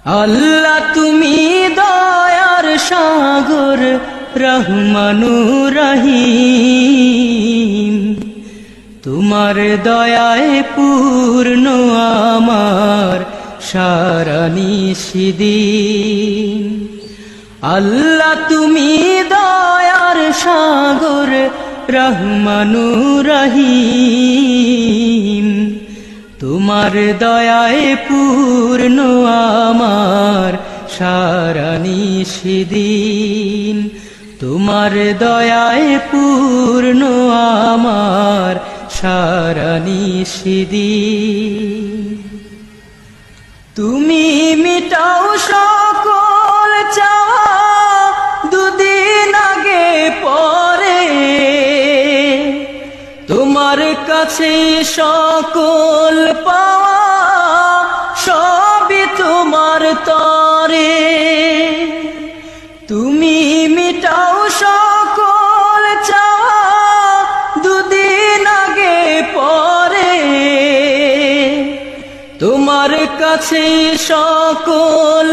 আল্লাহ তুমি দয়ার সাগর রহমানুর রহিম, তোমার দয়ায় পূর্ণ আমার সারা নিশিদিন। আল্লাহ তুমি দয়ার সাগর রহমানুর রহিম, তোমার দয়ায় পূর্ণ আমার সারা নিশিদিন। তোমার দয়ায় পূর্ণ আমার সারা নিশিদিন। তুমি মিটাও সকল চাওয়া দুদিন আগে পরে, তোমার কাছে সকল পাওয়া সবই তোমার তরে। তুমি মিটাও সকল চাওয়া দুদিন আগে পরে, তোমার কাছে সকল